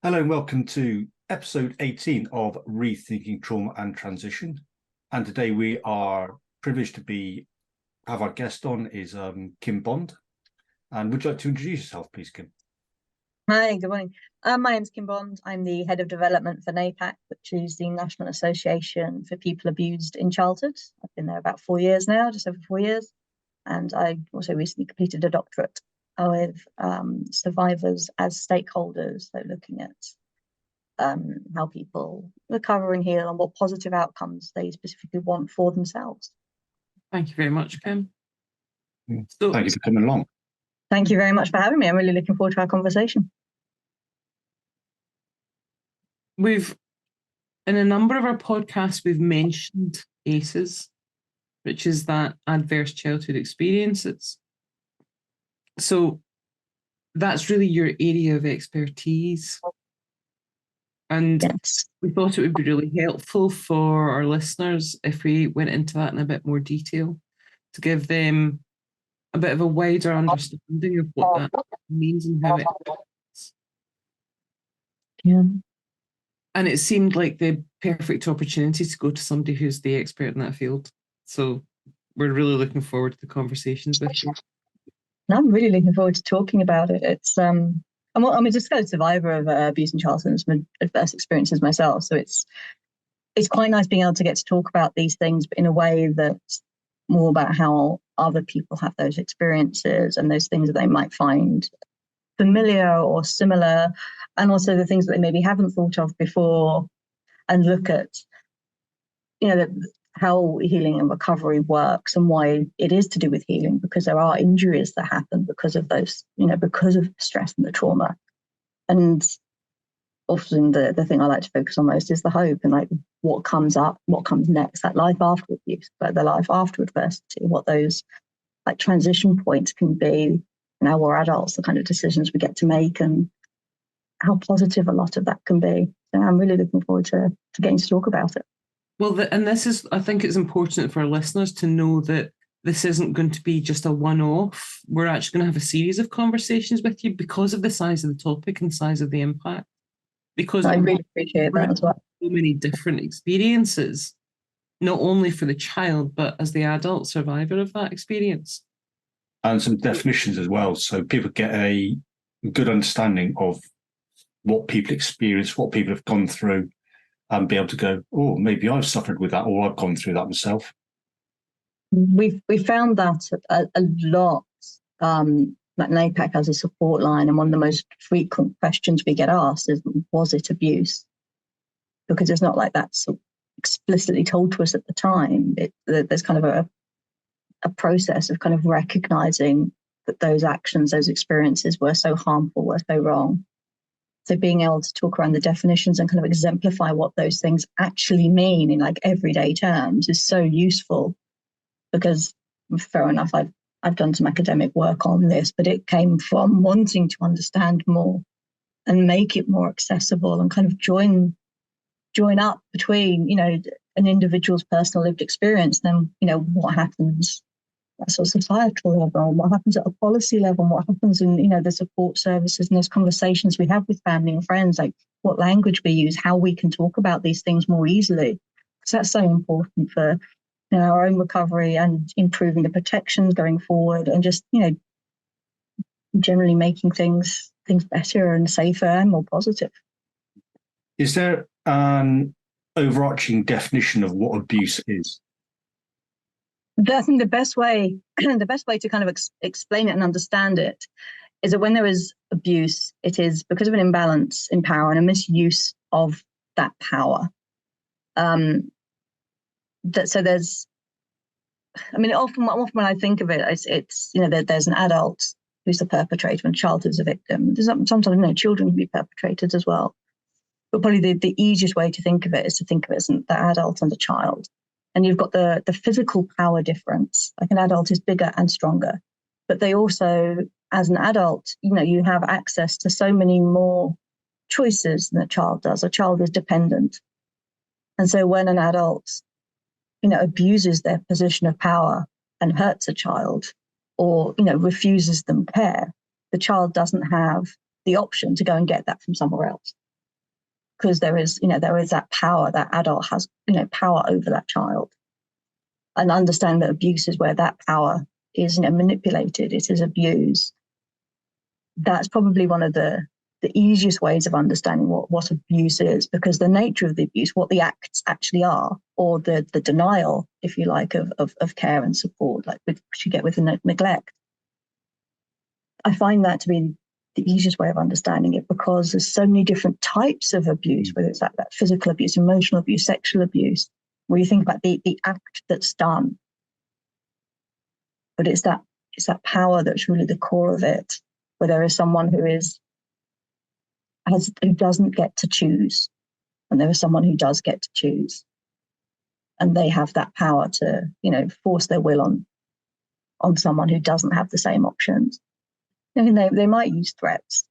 Hello and welcome to episode 18 of Rethinking Trauma and Transition. And today we are privileged to have our guest on is Kim Bond. And would you like to introduce yourself, please, Kim? Hi, good morning. My name's Kim Bond. I'm the head of development for NAPAC, which is the National Association for People Abused in Childhood. I've been there about 4 years now, just over 4 years. And I also recently completed a doctorate with survivors as stakeholders, so looking at how people recover and heal and what positive outcomes they specifically want for themselves. Thank you very much, Kim. So, thank you for coming along. Thank you very much for having me. I'm really looking forward to our conversation. In a number of our podcasts, we've mentioned ACEs, which is that adverse childhood experiences. So that's really your area of expertise. And yes, we thought it would be really helpful for our listeners if we went into that in a bit more detail to give them a bit of a wider understanding of what that means and how it works. Yeah. And it seemed like the perfect opportunity to go to somebody who's the expert in that field. So we're really looking forward to the conversations with you. I'm really looking forward to talking about it. It's I'm a disclosed survivor of abuse in childhood and some adverse experiences myself. So it's quite nice being able to get to talk about these things, but in a way that's more about how other people have those experiences and those things that they might find familiar or similar, and also the things that they maybe haven't thought of before, and look at, how healing and recovery works and why it is to do with healing, because there are injuries that happen because of those, because of the stress and the trauma. And often the thing I like to focus on most is the hope and like what comes up, what comes next, that life after abuse, but the life after adversity, what those like transition points can be. Now we're adults, the kind of decisions we get to make and how positive a lot of that can be. So I'm really looking forward to getting to talk about it. Well, I think it's important for our listeners to know that this isn't going to be just a one-off. We're actually going to have a series of conversations with you because of the size of the topic and size of the impact. Because I really appreciate that as well. So many different experiences, not only for the child, but as the adult survivor of that experience. And some definitions as well, so people get a good understanding of what people experience, what people have gone through, and be able to go, oh, maybe I've suffered with that, or I've gone through that myself. We found that a lot. NAPAC has a support line, and one of the most frequent questions we get asked is, was it abuse? Because it's not like that's explicitly told to us at the time. There's kind of a process of kind of recognizing that those actions, those experiences were so harmful, were so wrong. So being able to talk around the definitions and kind of exemplify what those things actually mean in like everyday terms is so useful, because fair enough, I've done some academic work on this, but it came from wanting to understand more and make it more accessible and kind of join up between, an individual's personal lived experience, then, what happens at sort of societal level, what happens at a policy level, what happens in, the support services and those conversations we have with family and friends, like what language we use, how we can talk about these things more easily. Because that's so important for our own recovery and improving the protections going forward, and just, generally making things better and safer and more positive. Is there an overarching definition of what abuse is? I think the best way to kind of explain it and understand it is that when there is abuse, it is because of an imbalance in power and a misuse of that power. Often when I think of it, it's there's an adult who's the perpetrator and a child who's a victim. There's sometimes children can be perpetrators as well. But probably the easiest way to think of it is to think of it as the adult and the child. And you've got the physical power difference. Like an adult is bigger and stronger, but they also, as an adult, you have access to so many more choices than a child does. A child is dependent. And so when an adult, abuses their position of power and hurts a child, or, refuses them care, the child doesn't have the option to go and get that from somewhere else. because there is that power, that adult has, power over that child. And understand that abuse is where that power is, manipulated, it is abused. That's probably one of the easiest ways of understanding what abuse is, because the nature of the abuse, what the acts actually are, or the denial, if you like, of care and support, like which you get with the neglect. I find that to be the easiest way of understanding it, because there's so many different types of abuse, whether it's that physical abuse, emotional abuse, sexual abuse, where you think about the act that's done. But it's that power that's really the core of it, where there is someone who doesn't get to choose, and there is someone who does get to choose, and they have that power to, force their will on someone who doesn't have the same options. They might use threats,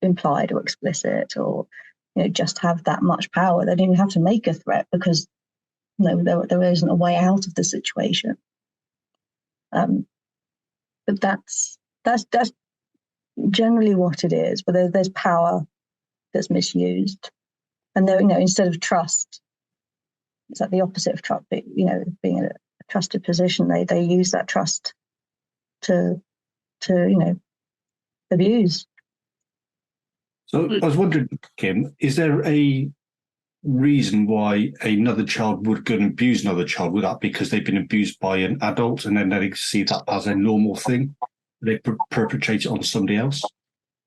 implied or explicit, or just have that much power. They don't even have to make a threat, because there isn't a way out of the situation. But that's generally what it is. But there's power that's misused, and instead of trust, it's like the opposite of trust. Being in a trusted position, they use that trust to abuse. So I was wondering, Kim, is there a reason why another child would go and abuse another child? Would that be because they've been abused by an adult, and then they see that as a normal thing? They perpetrate it on somebody else?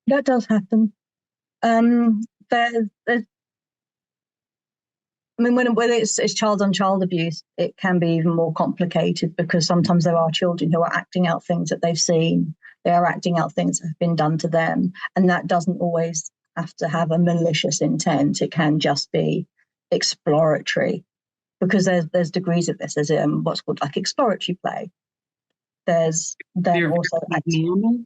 That does happen. When it's child-on-child abuse, it can be even more complicated, because sometimes there are children who are acting out things that they've seen. They are acting out things that have been done to them, and that doesn't always have to have a malicious intent. It can just be exploratory, because there's degrees of this. There's what's called like exploratory play. There's also acting.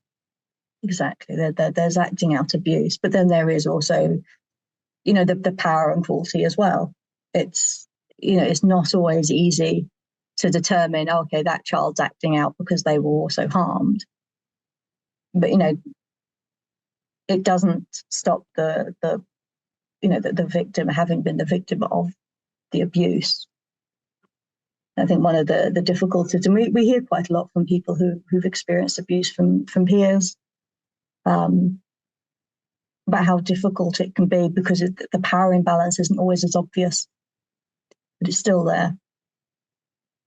Exactly. There's acting out abuse, but then there is also, the power and cruelty as well. It's not always easy to determine, okay, that child's acting out because they were also harmed. But it doesn't stop the victim having been the victim of the abuse. I think one of the difficulties, and we hear quite a lot from people who've experienced abuse from peers, about how difficult it can be, because the power imbalance isn't always as obvious, but it's still there.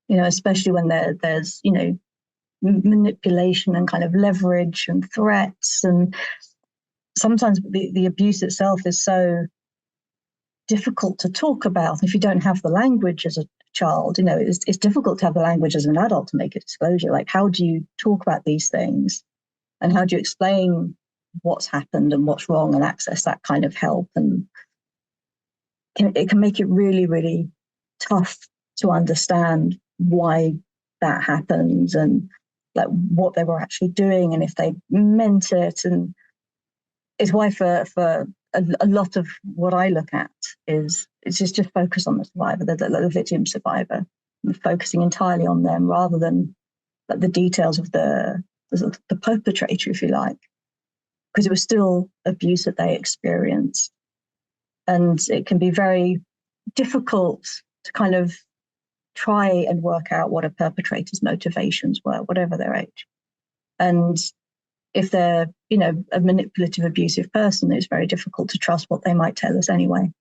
Especially when there's manipulation and kind of leverage and threats, and sometimes the abuse itself is so difficult to talk about. If you don't have the language as a child, it's difficult to have the language as an adult to make a disclosure. Like, how do you talk about these things, and how do you explain what's happened and what's wrong, and access that kind of help? And it can make it really, really tough to understand why that happens, and like what they were actually doing, and if they meant it. And it's why for a lot of what I look at is it's just focus on the survivor, the victim survivor, focusing entirely on them, rather than like the details of the perpetrator, if you like, because it was still abuse that they experienced. And it can be very difficult to kind of try and work out what a perpetrator's motivations were, whatever their age. And if they're, a manipulative, abusive person, it's very difficult to trust what they might tell us anyway.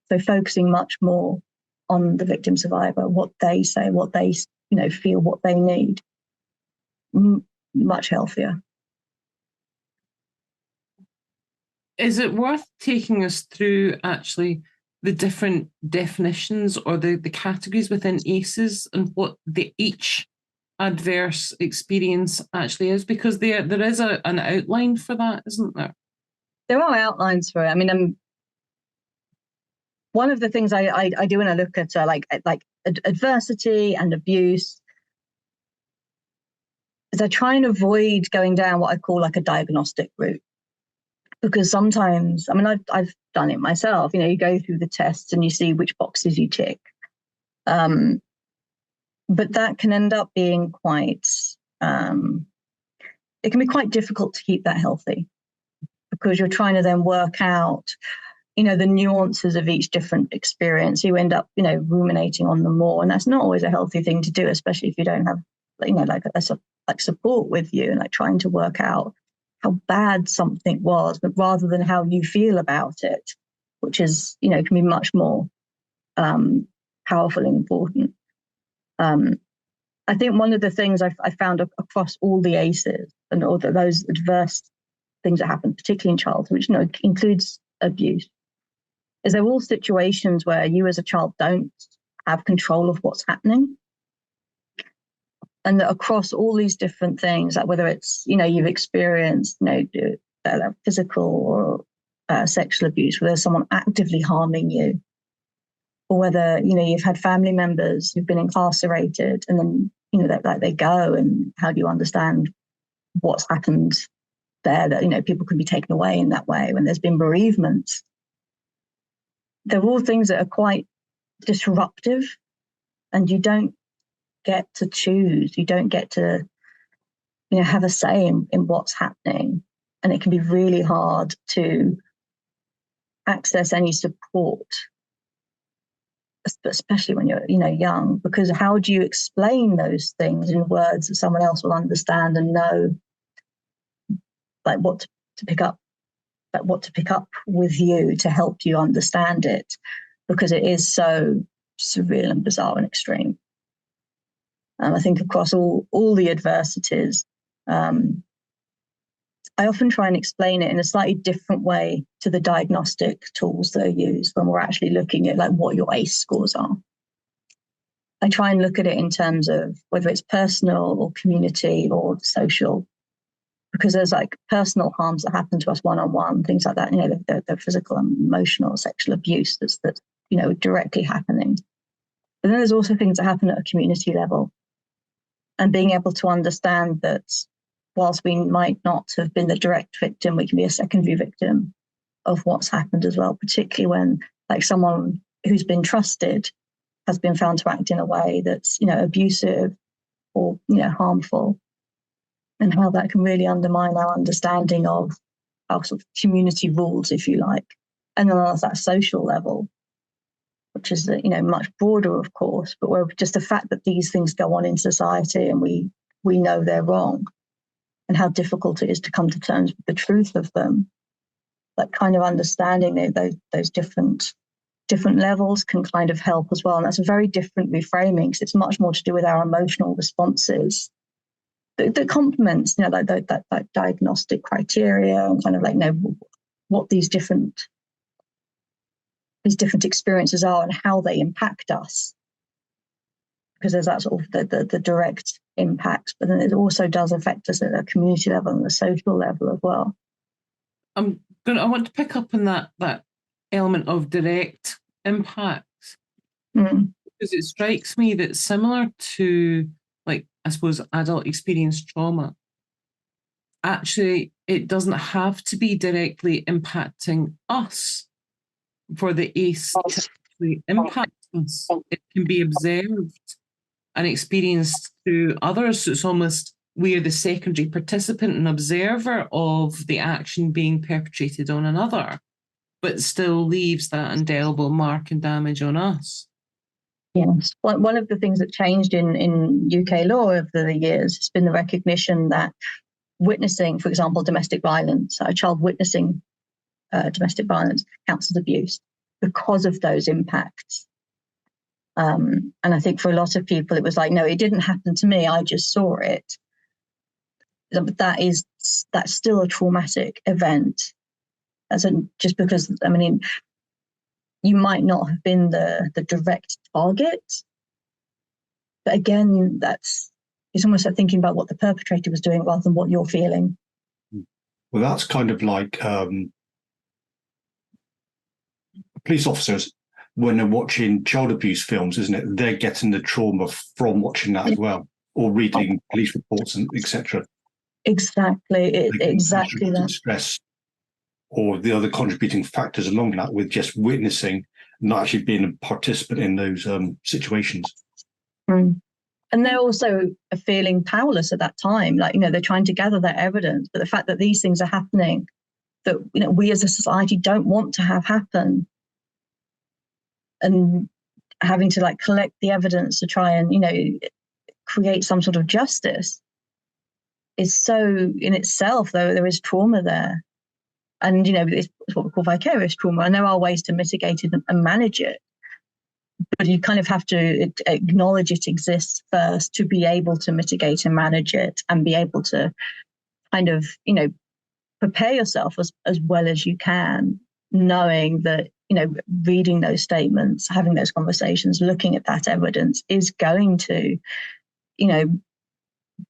So focusing much more on the victim survivor, what they say, what they, feel, what they need, much healthier. Is it worth taking us through actually the different definitions or the categories within ACEs, and what each adverse experience actually is? Because there is an outline for that, isn't there? There are outlines for it. I mean, one of the things I do when I look at like adversity and abuse is I try and avoid going down what I call like a diagnostic route. Because sometimes, I mean, I've done it myself. You go through the tests and you see which boxes you tick. But that can end up being quite, it can be quite difficult to keep that healthy, because you're trying to then work out, the nuances of each different experience. You end up, ruminating on them more. And that's not always a healthy thing to do, especially if you don't have, like support with you and like trying to work out how bad something was, but rather than how you feel about it, which is, can be much more powerful and important. I think one of the things I found across all the ACEs and all those adverse things that happen, particularly in childhood, which includes abuse, is they're all situations where you as a child don't have control of what's happening. And that across all these different things, like whether it's, you've experienced, physical or sexual abuse, whether there's someone actively harming you, or whether, you've had family members who've been incarcerated and then, they go, and how do you understand what's happened there, that, people can be taken away in that way when there's been bereavement. They're all things that are quite disruptive, and you don't get to choose. You don't get to, have a say in what's happening. And it can be really hard to access any support, especially when you're, young, because how do you explain those things in words that someone else will understand and know, like what to pick up with you to help you understand it, because it is so surreal and bizarre and extreme. I think across all the adversities, I often try and explain it in a slightly different way to the diagnostic tools that are used when we're actually looking at like what your ACE scores are. I try and look at it in terms of whether it's personal or community or social, because there's like personal harms that happen to us one-on-one, things like that, the physical and emotional sexual abuse that's directly happening. But then there's also things that happen at a community level, and being able to understand that whilst we might not have been the direct victim, we can be a secondary victim of what's happened as well, particularly when like someone who's been trusted has been found to act in a way that's, abusive or, harmful, and how that can really undermine our understanding of our sort of community rules, if you like. And then there's that social level, which is, much broader, of course, but where just the fact that these things go on in society and we know they're wrong, and how difficult it is to come to terms with the truth of them, that kind of understanding those different levels can kind of help as well. And that's a very different reframing, because it's much more to do with our emotional responses that complements, that diagnostic criteria, and kind of like what these different experiences are and how they impact us. Because there's that sort of the direct impact, but then it also does affect us at a community level and the social level as well. I want to pick up on that element of direct impacts, because it strikes me that similar to, like, I suppose, adult experience trauma, actually it doesn't have to be directly impacting us for the ACE to actually impact us. It can be observed and experienced through others. So it's almost we're the secondary participant and observer of the action being perpetrated on another, but still leaves that indelible mark and damage on us. Yes. One of the things that changed in UK law over the years has been the recognition that witnessing, for example, domestic violence, a child witnessing domestic violence counts as abuse because of those impacts. And I think for a lot of people, it was like, no, it didn't happen to me, I just saw it. But that's still a traumatic event. Just because, I mean, you might not have been the direct target. But again, it's almost like thinking about what the perpetrator was doing rather than what you're feeling. Well, that's kind of like police officers, when they're watching child abuse films, isn't it? They're getting the trauma from watching that as well, or reading police reports and etc. Exactly, exactly that. Stress, or the other contributing factors along that, with just witnessing, not actually being a participant in those situations. And they're also feeling powerless at that time. Like, they're trying to gather that evidence, but the fact that these things are happening that, you know, we as a society don't want to have happen, and having to like collect the evidence to try and, you know, create some sort of justice is so in itself, though there is trauma there. And, you know, it's what we call vicarious trauma. And there are ways to mitigate it and manage it. But you kind of have to acknowledge it exists first to be able to mitigate and manage it, and be able to kind of, you know, prepare yourself as well as you can, knowing that, you know, reading those statements, having those conversations, looking at that evidence is going to, you know,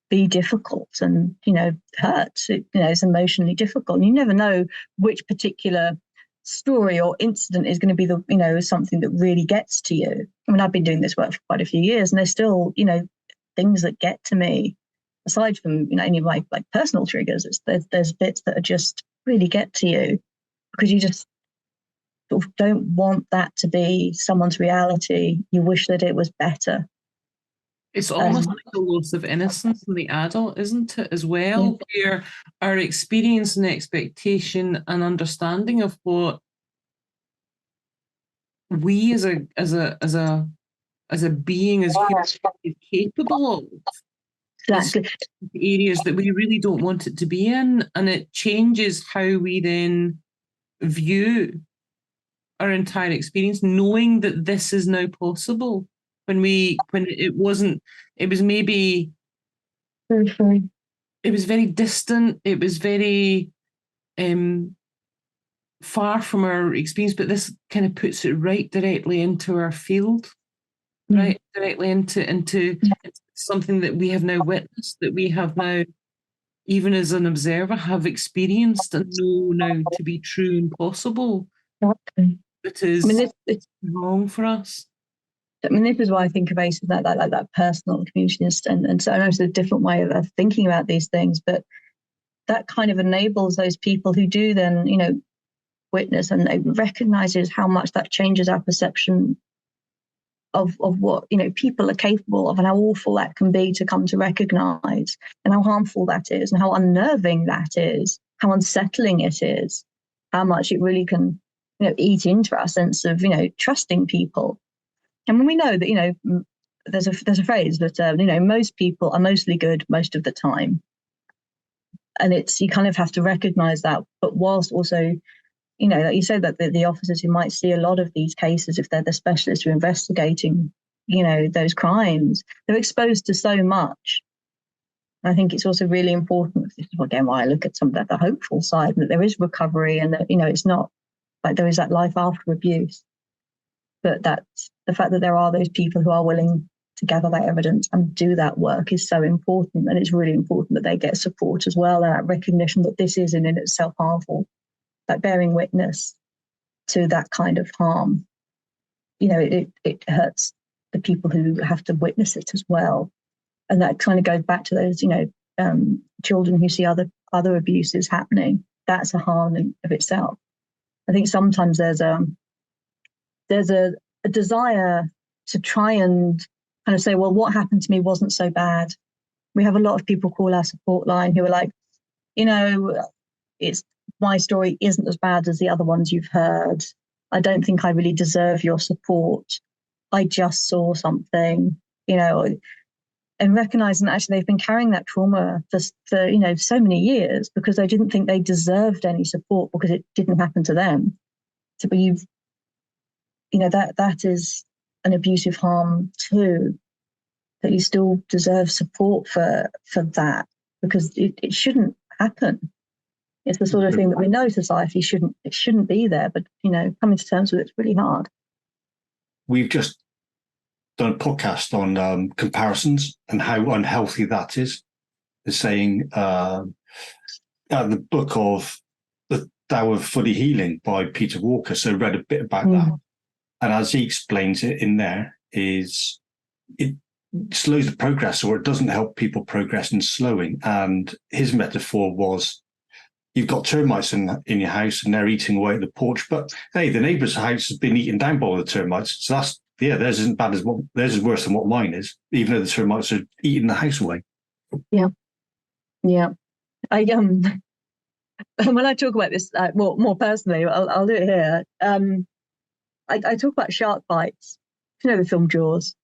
be difficult and, you know, hurt. You know, it's emotionally difficult. And you never know which particular story or incident is going to be the, you know, something that really gets to you. I mean, I've been doing this work for quite a few years, and there's still, you know, things that get to me aside from, you know, any of my like personal triggers. There's bits that are just really get to you because you just sort of don't want that to be someone's reality. You wish that it was better. It's almost like a loss of innocence in the adult, isn't it, as well, where our experience and expectation and understanding of what we as a being, as humans, is capable of. Exactly. Areas that we really don't want it to be in, and it changes how we then view our entire experience, knowing that this is now possible. When it wasn't, it was maybe, it was very distant, it was very far from our experience, but this kind of puts it right directly into our field, right directly into something that we have now witnessed, that we have now, even as an observer, have experienced and know now to be true and possible. Exactly. It is, I mean, it's wrong for us. I mean, this is why I think of ACE as that personal community, and so I know it's a different way of thinking about these things, but that kind of enables those people who do then, you know, witness, and it recognizes how much that changes our perception of what, you know, people are capable of, and how awful that can be to come to recognize, and how harmful that is, and how unnerving that is, how unsettling it is, how much it really can, you know, eat into our sense of, you know, trusting people. And when we know that, you know, there's a phrase that, you know, most people are mostly good most of the time. And it's, you kind of have to recognize that, but whilst also, you know, like you said, that the officers who might see a lot of these cases, if they're the specialists who are investigating, you know, those crimes, they're exposed to so much. And I think it's also really important, this is again why I look at some of that, the hopeful side, that there is recovery, and that, you know, it's not like there is that life after abuse. But that's the fact that there are those people who are willing to gather that evidence and do that work is so important. And it's really important that they get support as well, and that recognition that this is in itself harmful, that bearing witness to that kind of harm, you know, it hurts the people who have to witness it as well. And that kind of goes back to those, you know, children who see other abuses happening. That's a harm of itself. I think sometimes there's a desire to try and kind of say, well, what happened to me wasn't so bad. We have a lot of people call our support line who are like, you know, it's, my story isn't as bad as the other ones you've heard. I don't think I really deserve your support. I just saw something, you know, and recognizing that actually they've been carrying that trauma for you know, so many years because they didn't think they deserved any support because it didn't happen to them. So, but you know, that is an abusive harm too, that you still deserve support for that, because it shouldn't happen. It's the sort of thing that we know society shouldn't be there, but, you know, coming to terms with it's really hard. We've just done a podcast on comparisons and how unhealthy that is. They're saying the book of The Tao of Fully Healing by Peter Walker, so read a bit about that. And as he explains it in there, is it slows the progress, or it doesn't help people progress in slowing. And his metaphor was, you've got termites in your house and they're eating away at the porch, but hey, the neighbour's house has been eaten down by all the termites. So that's, yeah, theirs isn't bad as what, theirs is worse than what mine is, even though the termites are eating the house away. Yeah. Yeah. when I talk about this more personally, I'll do it here. I talk about shark bites. You know the film Jaws,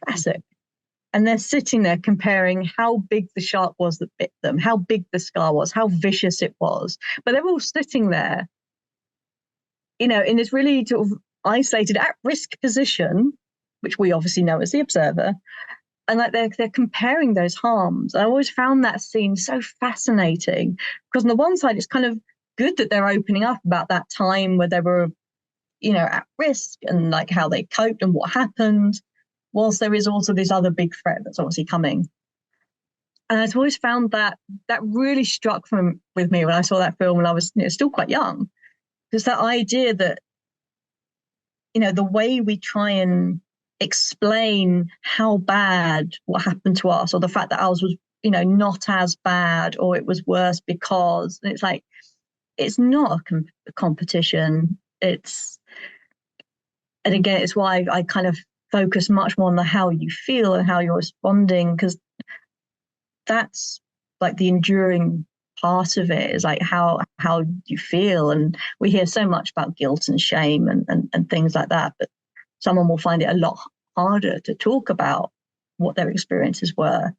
classic. And they're sitting there comparing how big the shark was that bit them, how big the scar was, how vicious it was. But they're all sitting there, in this really sort of isolated, at-risk position, which we obviously know as the observer. And like they're comparing those harms. I always found that scene so fascinating because on the one side, it's kind of good that they're opening up about that time where they were, at risk and like how they coped and what happened, whilst there is also this other big threat that's obviously coming. And I've always found that really struck with me when I saw that film when I was still quite young, because that idea that, the way we try and explain how bad what happened to us, or the fact that ours was, not as bad, or it was worse because, and it's like, it's not a competition. And again, it's why I kind of focus much more on the how you feel and how you're responding, because that's like the enduring part of it, is like how you feel. And we hear so much about guilt and shame and things like that, but someone will find it a lot harder to talk about what their experiences were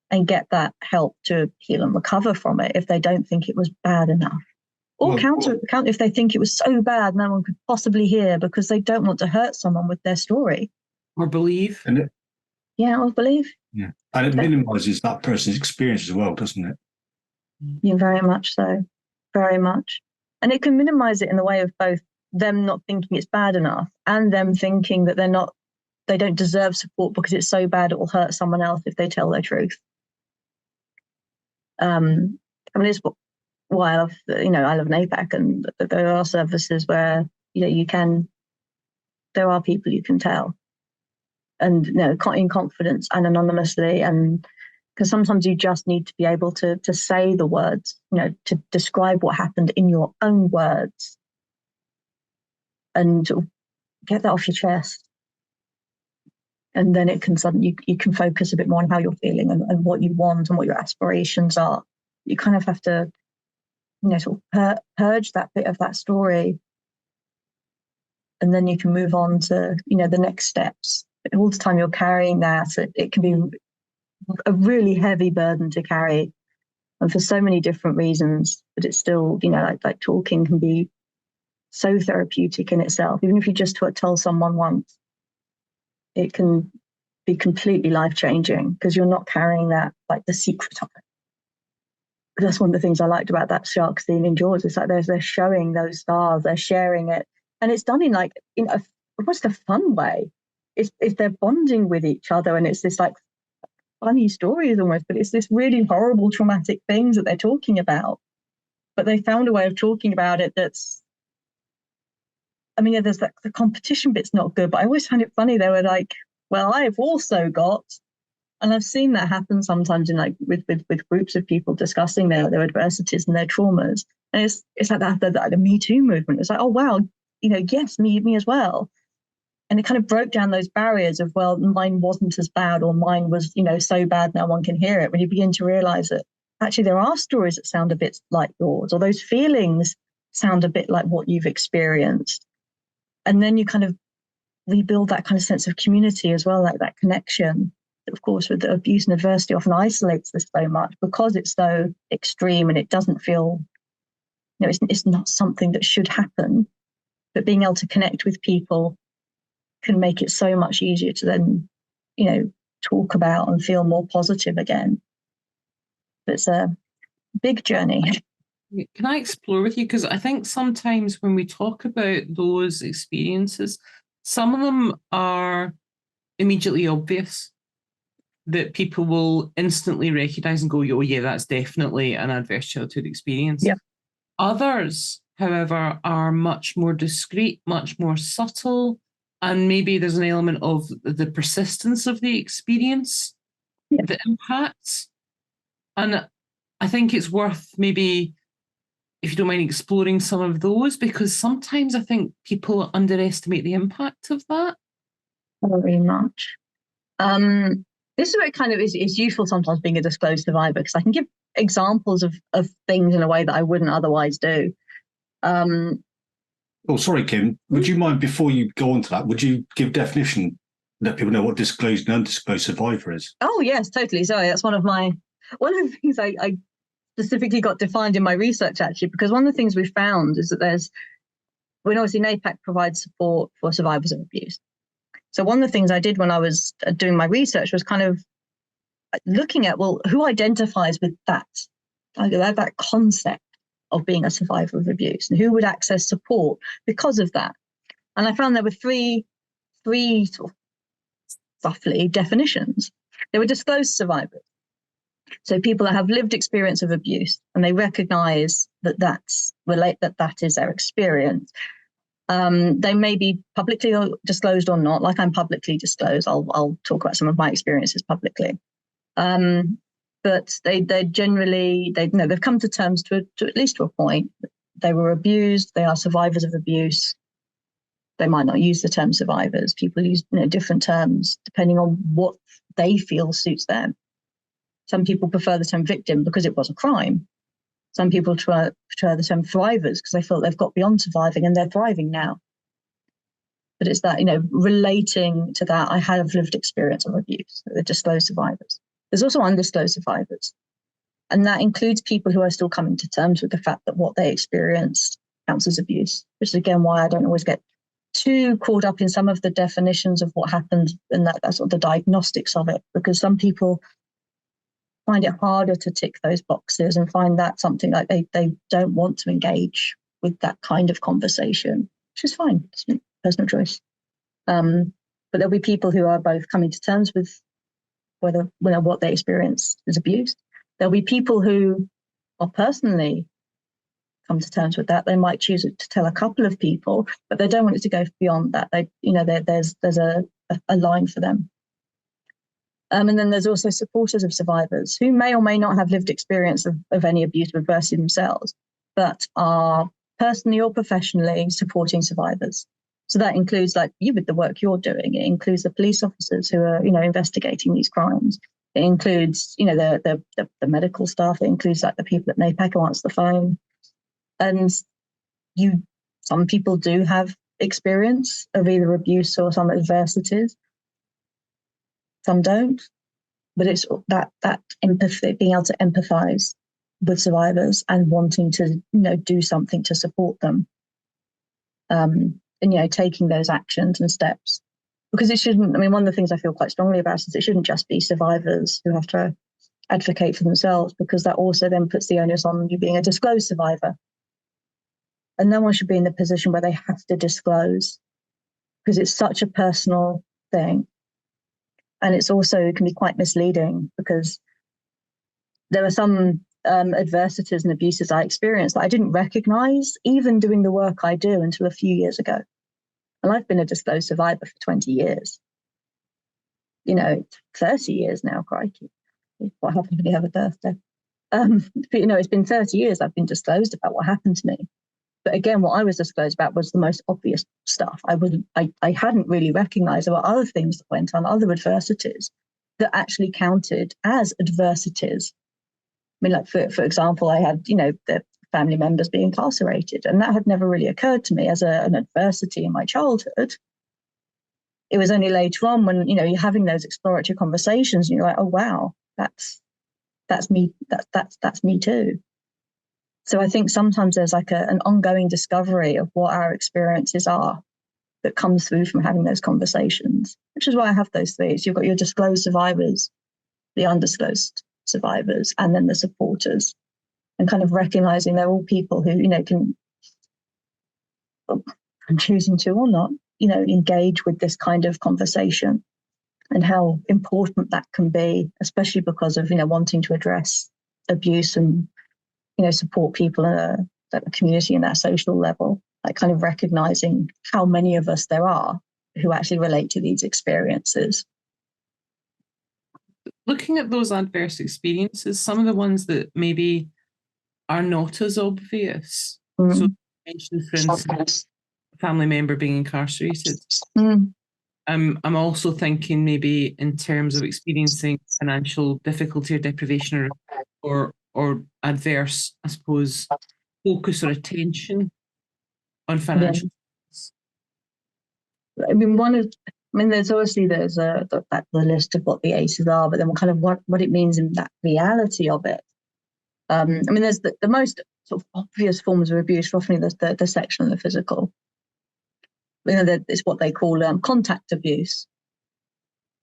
and get that help to heal and recover from it if they don't think it was bad enough. Or counter if they think it was so bad no one could possibly hear, because they don't want to hurt someone with their story. Or believe. Or believe. Yeah. And it minimises that person's experience as well, doesn't it? Yeah, very much so. Very much. And it can minimise it in the way of both them not thinking it's bad enough and them thinking that they don't deserve support because it's so bad it will hurt someone else if they tell their truth. It's why I love, I live in APAC, and there are services where, there are people you can tell, and, in confidence and anonymously, and because sometimes you just need to be able to say the words, to describe what happened in your own words and get that off your chest. And then it can suddenly, you can focus a bit more on how you're feeling and what you want and what your aspirations are. You kind of have to, sort of purge that bit of that story. And then you can move on to, the next steps. But all the time you're carrying that, it can be a really heavy burden to carry. And for so many different reasons, but it's still, like talking can be so therapeutic in itself. Even if you just tell someone once, it can be completely life-changing because you're not carrying that, like the secret of it. That's one of the things I liked about that shark scene in Jaws. It's like they're showing those stars, they're sharing it. And it's done in almost a fun way. It's they're bonding with each other, and it's this like funny stories almost, but it's this really horrible, traumatic things that they're talking about. But they found a way of talking about it that's, there's the competition bit's not good, but I always find it funny. They were like, well, I've also got, and I've seen that happen sometimes in with groups of people discussing their adversities and their traumas. And it's like the Me Too movement. It's like, oh wow, yes, me as well. And it kind of broke down those barriers of, well, mine wasn't as bad, or mine was, so bad no one can hear it. When you begin to realize that actually there are stories that sound a bit like yours, or those feelings sound a bit like what you've experienced. And then you kind of rebuild that kind of sense of community as well, like that connection. Of course, with the abuse and adversity often isolates this so much because it's so extreme and it doesn't feel, it's not something that should happen. But being able to connect with people can make it so much easier to then, talk about and feel more positive again. But it's a big journey. Can I explore with you? Because I think sometimes when we talk about those experiences, some of them are immediately obvious, that people will instantly recognize and go, oh yeah, that's definitely an adverse childhood experience. Yeah. Others, however, are much more discreet, much more subtle, and maybe there's an element of the persistence of the experience that impacts. And I think it's worth maybe, if you don't mind, exploring some of those, because sometimes I think people underestimate the impact of that. Very much. This is where it kind of is useful sometimes being a disclosed survivor, because I can give examples of things in a way that I wouldn't otherwise do. Oh, sorry, Kim. Would you mind, before you go on to that, would you give definition, let people know what disclosed and undisclosed survivor is? Oh, yes, totally. Sorry, that's one of the things I specifically got defined in my research, actually, because one of the things we found is that when obviously NAPAC provides support for survivors of abuse. So one of the things I did when I was doing my research was kind of looking at, well, who identifies with that concept of being a survivor of abuse, and who would access support because of that. And I found there were three sort of roughly definitions. There were disclosed survivors. So people that have lived experience of abuse and they recognize that that is their experience. They may be publicly disclosed or not, like I'm publicly disclosed. I'll talk about some of my experiences publicly. But they're generally, they've come to terms to at least to a point. They were abused. They are survivors of abuse. They might not use the term survivors. People use different terms depending on what they feel suits them. Some people prefer the term victim because it was a crime. Some people prefer the term thrivers because they feel they've got beyond surviving and they're thriving now. But it's that, relating to that, I have lived experience of abuse, the disclosed survivors. There's also undisclosed survivors. And that includes people who are still coming to terms with the fact that what they experienced counts as abuse, which is again why I don't always get too caught up in some of the definitions of what happened and that's sort of the diagnostics of it, because some people find it harder to tick those boxes and find that something like they don't want to engage with that kind of conversation, which is fine. It's personal choice. But there'll be people who are both coming to terms with whether what they experience is abuse. There'll be people who are personally come to terms with that. They might choose to tell a couple of people, but they don't want it to go beyond that. There's a line for them. And then there's also supporters of survivors who may or may not have lived experience of any abuse or adversity themselves, but are personally or professionally supporting survivors. So that includes, like you, with the work you're doing. It includes the police officers who are, investigating these crimes. It includes, the medical staff. It includes like the people at NAPAC who answer the phone. And some people do have experience of either abuse or some adversities. Some don't. But it's that empathy, being able to empathize with survivors and wanting to, do something to support them. And taking those actions and steps, because it shouldn't. One of the things I feel quite strongly about is it shouldn't just be survivors who have to advocate for themselves, because that also then puts the onus on you being a disclosed survivor. And no one should be in the position where they have to disclose, because it's such a personal thing, and it can be quite misleading, because there are some adversities and abuses I experienced that I didn't recognize, even doing the work I do, until a few years ago. And I've been a disclosed survivor for 20 years. 30 years now, crikey. What happened when you have a birthday? But it's been 30 years I've been disclosed about what happened to me. But again, what I was disclosed about was the most obvious stuff. I hadn't really recognized there were other things that went on, other adversities that actually counted as adversities. Like for example, I had, the family members being incarcerated, and that had never really occurred to me as an adversity in my childhood. It was only later on when, you're having those exploratory conversations and you're like, oh, wow, that's me. That's me too. So I think sometimes there's like an ongoing discovery of what our experiences are that comes through from having those conversations, which is why I have those three. So you've got your disclosed survivors, the undisclosed survivors, and then the supporters, and kind of recognizing they're all people who, can, choosing to or not, engage with this kind of conversation, and how important that can be, especially because of, wanting to address abuse and, support people in a community and that social level, like kind of recognizing how many of us there are who actually relate to these experiences. Looking at those adverse experiences, some of the ones that maybe are not as obvious. So you mentioned, for instance, a family member being incarcerated. I'm also thinking maybe in terms of experiencing financial difficulty or deprivation or or adverse, I suppose, focus or attention on financial. I mean, there's the list of what the ACEs are, but then kind of what it means in that reality of it. I mean, there's the most sort of obvious forms of abuse, often the sexual and the physical. It's what they call contact abuse,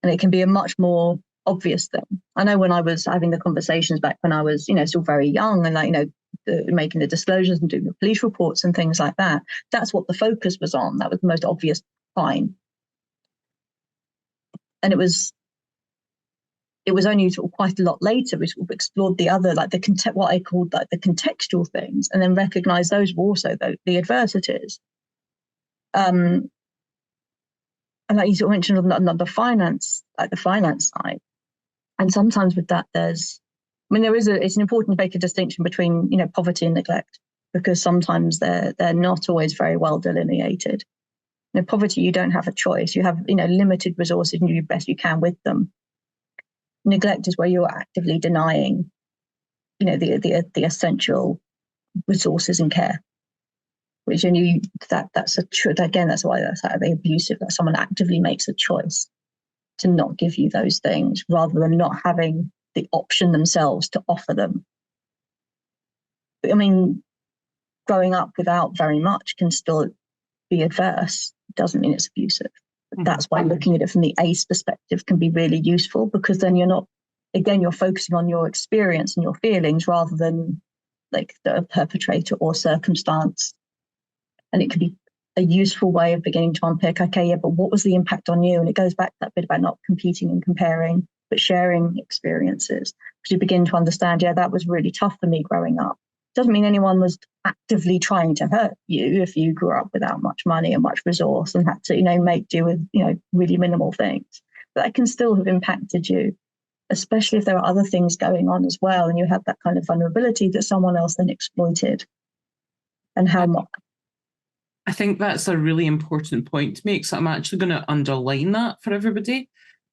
and it can be a much more obvious thing. I know when I was having the conversations back when I was, still very young, and making the disclosures and doing the police reports and things like that. That's what the focus was on. That was the most obvious crime, and it was only sort of quite a lot later we sort of explored the other, like what I called like the contextual things, and then recognized those were also the adversities. And like you sort of mentioned on the finance side, and sometimes with that it's important to make a distinction between poverty and neglect, because sometimes they're not always very well delineated. Poverty, you don't have a choice. You have limited resources and you do the best you can with them. Neglect is where you're actively denying the essential resources and care, which that's why that's abusive, that someone actively makes a choice to not give you those things rather than not having the option themselves to offer them. But, I mean, growing up without very much can still be adverse. Doesn't mean it's abusive. That's why looking at it from the ACE perspective can be really useful, because then you're focusing on your experience and your feelings rather than like the perpetrator or circumstance. And it can be a useful way of beginning to unpick, okay, yeah, but what was the impact on you? And it goes back to that bit about not competing and comparing, but sharing experiences. Because you begin to understand, yeah, that was really tough for me growing up. Doesn't mean anyone was actively trying to hurt you if you grew up without much money and much resource and had to, make do with, really minimal things. But that can still have impacted you, especially if there are other things going on as well, and you have that kind of vulnerability that someone else then exploited. And how much. I think that's a really important point to make. So I'm actually going to underline that for everybody,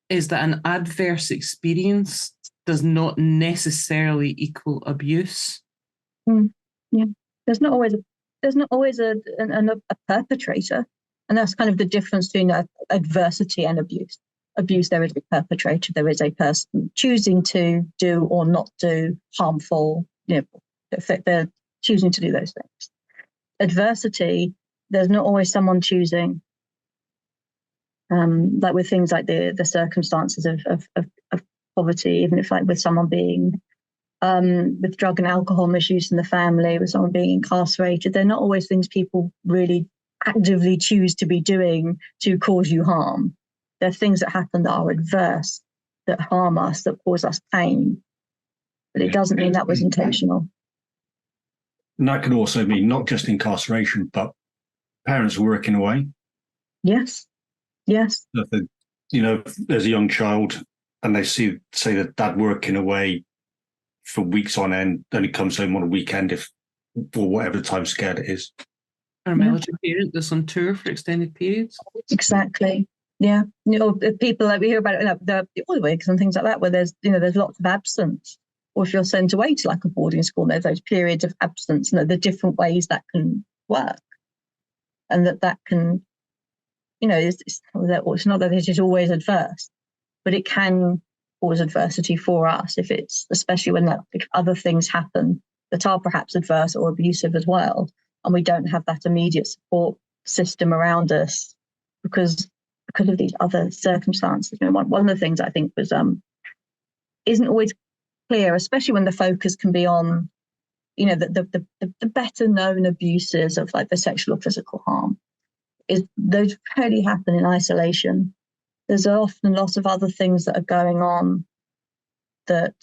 is that an adverse experience does not necessarily equal abuse. Yeah, there's not always a perpetrator, and that's kind of the difference between adversity and abuse. Abuse, there is a perpetrator, there is a person choosing to do or not do harmful, they're choosing to do those things. Adversity, there's not always someone choosing, like with things like the circumstances of poverty, even if like with someone being with drug and alcohol misuse in the family, with someone being incarcerated, they're not always things people really actively choose to be doing to cause you harm. They're things that happen that are adverse, that harm us, that cause us pain. But it doesn't mean that was intentional. And that can also mean not just incarceration, but parents working away. Yes. If there's a young child and they say that dad working away for weeks on end, then he comes home on a weekend for whatever time scale it is. Or a military parent that's on tour for extended periods. Exactly. Yeah. People like we hear about it, the oil wigs and things like that, where there's lots of absence. Or if you're sent away to like a boarding school, there's those periods of absence, the different ways that can work. And that can, it's not that it is always adverse, but it can cause adversity for us especially when if other things happen that are perhaps adverse or abusive as well, and we don't have that immediate support system around us because of these other circumstances. One of the things I think was isn't always clear, especially when the focus can be on the better known abuses of like the sexual or physical harm, is those rarely happen in isolation. There's often lots of other things that are going on that,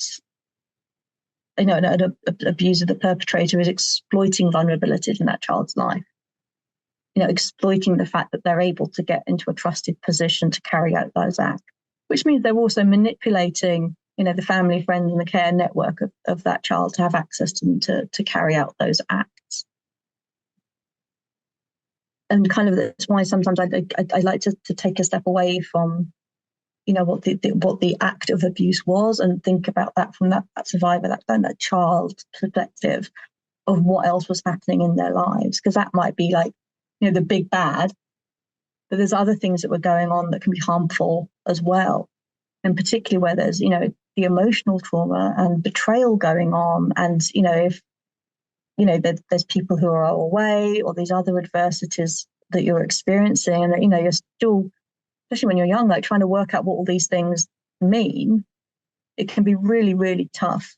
an abuser, the perpetrator is exploiting vulnerabilities in that child's life. Exploiting the fact that they're able to get into a trusted position to carry out those acts, which means they're also manipulating, the family, friends, and the care network of that child to have access to them to carry out those acts. And kind of that's why sometimes I like to take a step away from what the act of abuse was, and think about that from that survivor, that child's perspective of what else was happening in their lives, because that might be like, the big bad, but there's other things that were going on that can be harmful as well, and particularly where there's the emotional trauma and betrayal going on, and if there's people who are away, or these other adversities that you're experiencing, and you're still, especially when you're young, like trying to work out what all these things mean, it can be really, really tough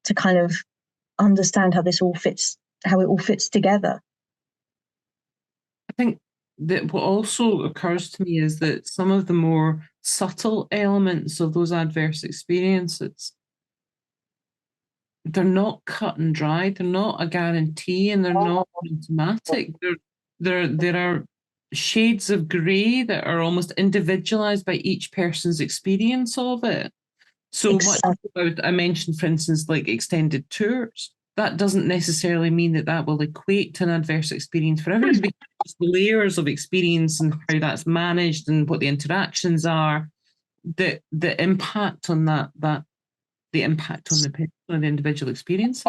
to kind of understand how it all fits together. I think that what also occurs to me is that some of the more subtle elements of those adverse experiences, they're not cut and dried, they're not a guarantee, and they're not automatic. There are shades of grey that are almost individualized by each person's experience of it. So Exactly. much about, I mentioned, for instance, like extended tours. That doesn't necessarily mean that will equate to an adverse experience for everybody, because the layers of experience and how that's managed and what the interactions are, the impact on the impact on the person and the individual experience.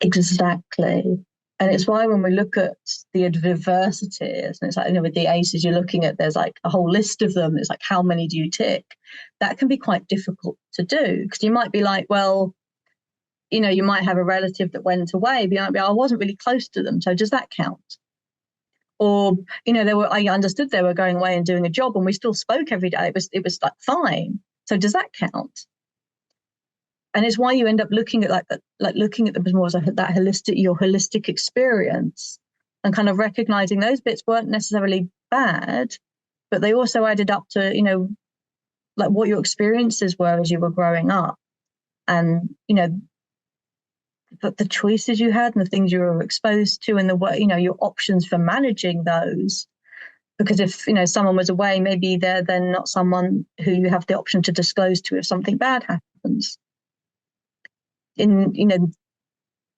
Exactly. And it's why when we look at the adversities, and it's like, with the ACEs, you're looking at, there's like a whole list of them. It's like, how many do you tick? That can be quite difficult to do, because you might be like, well, you might have a relative that went away, but you might be, I wasn't really close to them, so does that count? Or, I understood they were going away and doing a job, and we still spoke every day. It was like fine. So does that count? And it's why you end up looking at looking at them more as that your holistic experience, and kind of recognizing those bits weren't necessarily bad, but they also added up to, like what your experiences were as you were growing up, and, the choices you had and the things you were exposed to, and your options for managing those. Because if, someone was away, maybe they're then not someone who you have the option to disclose to if something bad happens. In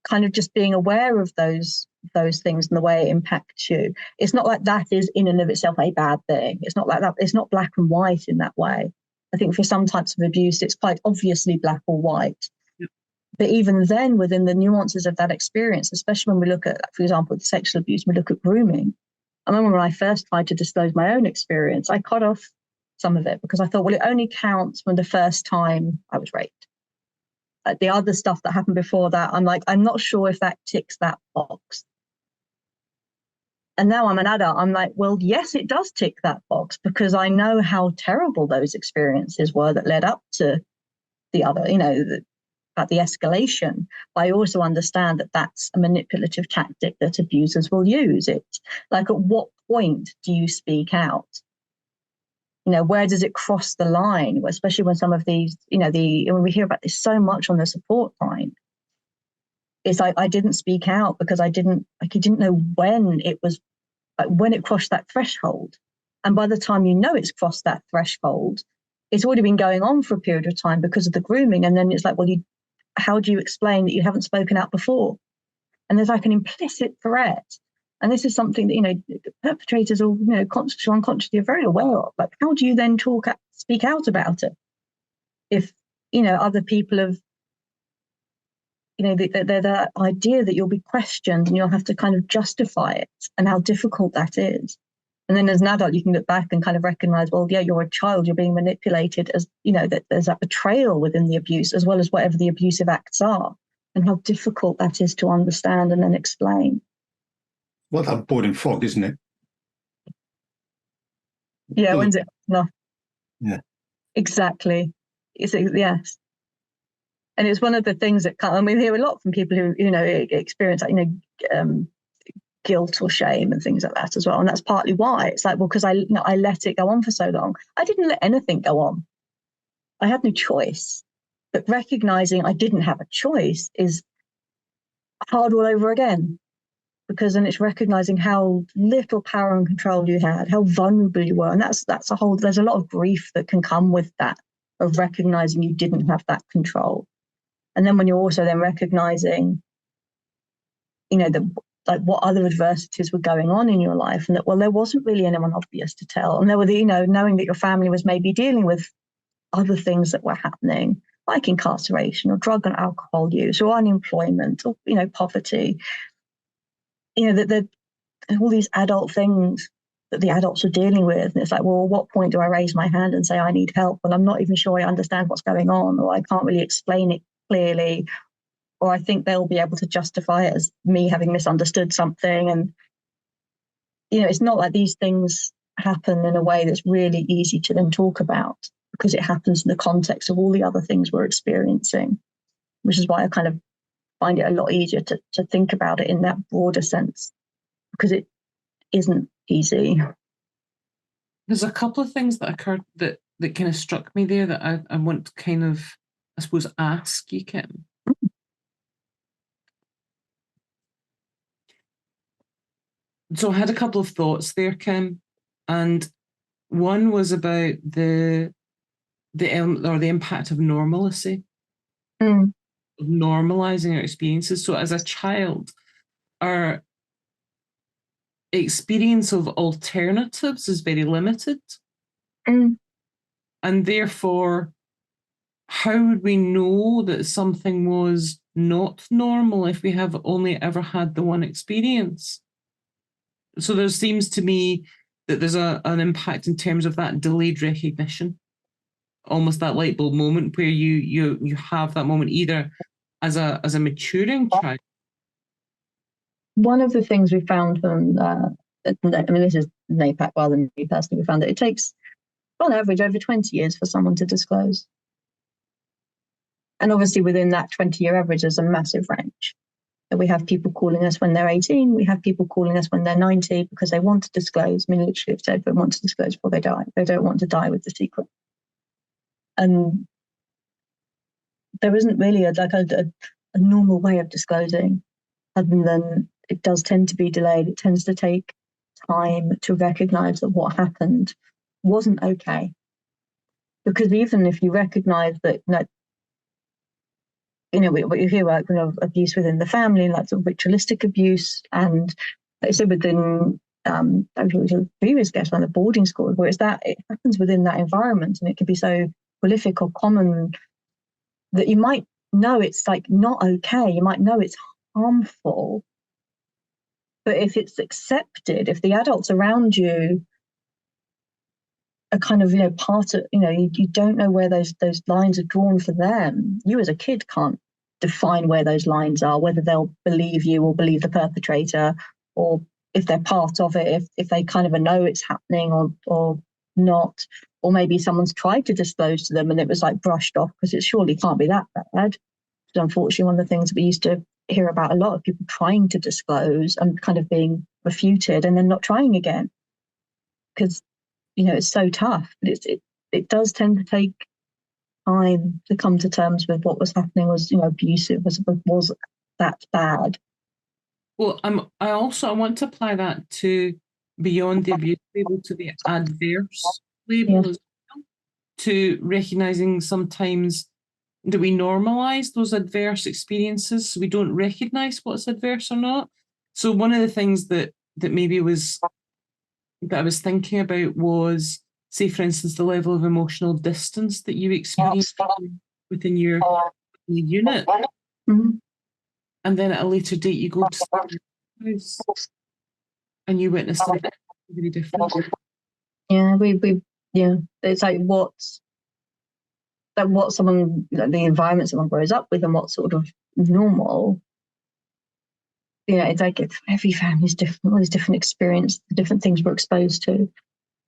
kind of just being aware of those things and the way it impacts you. It's not like that is in and of itself a bad thing. It's not like that. It's not black and white in that way. I think for some types of abuse, it's quite obviously black or white. Yep. But even then, within the nuances of that experience, especially when we look at, for example, with sexual abuse, we look at grooming. I remember when I first tried to disclose my own experience, I cut off some of it because I thought, well, it only counts when the first time I was raped. The other stuff that happened before that, I'm like, I'm not sure if that ticks that box. And now I'm an adult, I'm like, well, yes, it does tick that box, because I know how terrible those experiences were that led up to the other, about the escalation. But I also understand that that's a manipulative tactic that abusers will use. It, like, at what point do you speak out? Where does it cross the line? Especially when some of these, when we hear about this so much on the support line, it's like, I didn't speak out because you didn't know when it was, when it crossed that threshold. And by the time it's crossed that threshold, it's already been going on for a period of time because of the grooming. And then it's like, well, how do you explain that you haven't spoken out before? And there's like an implicit threat. And this is something that, perpetrators or, consciously or unconsciously are very aware of. Like, how do you then speak out about it? If, other people have, the idea that you'll be questioned and you'll have to kind of justify it, and how difficult that is. And then as an adult, you can look back and kind of recognize, well, yeah, you're a child, you're being manipulated, as, that there's that betrayal within the abuse, as well as whatever the abusive acts are, and how difficult that is to understand and then explain. Well, that boiling frog, isn't it? Yeah, when's it enough? Yeah. Exactly. Yes. And it's one of the things that we hear a lot from people who, experience, guilt or shame and things like that as well. And that's partly why it's like, well, because I let it go on for so long. I didn't let anything go on. I had no choice. But recognizing I didn't have a choice is hard all over again. Because then it's recognizing how little power and control you had, how vulnerable you were. And there's a lot of grief that can come with that, of recognizing you didn't have that control. And then when you're also then recognizing, the like what other adversities were going on in your life, and that, well, there wasn't really anyone obvious to tell. And there were, knowing that your family was maybe dealing with other things that were happening, like incarceration or drug and alcohol use or unemployment or, poverty, that all these adult things that the adults are dealing with. And it's like, well, at what point do I raise my hand and say I need help when I'm not even sure I understand what's going on, or I can't really explain it clearly, or I think they'll be able to justify it as me having misunderstood something. And, it's not like these things happen in a way that's really easy to then talk about, because it happens in the context of all the other things we're experiencing, which is why I kind of find it a lot easier to think about it in that broader sense, because it isn't easy. There's a couple of things that occurred that kind of struck me there that I want to kind of, I suppose, ask you, Kim. So I had a couple of thoughts there, Kim, and one was about the impact of normalacy, of normalizing our experiences. So as a child, our experience of alternatives is very limited. And therefore, how would we know that something was not normal if we have only ever had the one experience? So there seems to me that there's an impact in terms of that delayed recognition, almost that light bulb moment where you have that moment either as a maturing child. One of the things we found from, this is NAPAC rather than me personally, we found that it takes, on average, over 20 years for someone to disclose. And obviously within that 20-year average, there's a massive range. We have people calling us when they're 18. We have people calling us when they're 90 because they want to disclose. I mean, literally, if they want to disclose before they die, they don't want to die with the secret. And there isn't really a normal way of disclosing, other than it does tend to be delayed. It tends to take time to recognize that what happened wasn't okay. Because even if you recognize that, what you hear about abuse within the family, like sort of ritualistic abuse, and like I said, within a previous guest on the boarding school, where it happens within that environment, and it can be so prolific or common that you might know it's like not okay. You might know it's harmful, but if it's accepted, if the adults around you are kind of part of, you don't know where those lines are drawn for them. You as a kid can't define where those lines are, whether they'll believe you or believe the perpetrator, or if they're part of it, if they kind of know it's happening or not, or maybe someone's tried to disclose to them and it was like brushed off because it surely can't be that bad. So unfortunately, one of the things that we used to hear about a lot of people trying to disclose and kind of being refuted and then not trying again, because it's so tough. But it does tend to take time to come to terms with what was happening was abusive, was that bad. Well, I want to apply that to beyond the abuse label to the adverse label as well, to recognizing sometimes that we normalize those adverse experiences, so we don't recognize what's adverse or not. So one of the things that maybe was that I was thinking about was, say, for instance, the level of emotional distance that you experience within your unit. Mm-hmm. And then at a later date, you go to the house and you witness something really different. Yeah, it's like what someone, the environment someone grows up with and what's sort of normal. It's like every family's different, all these different experiences, the different things we're exposed to. And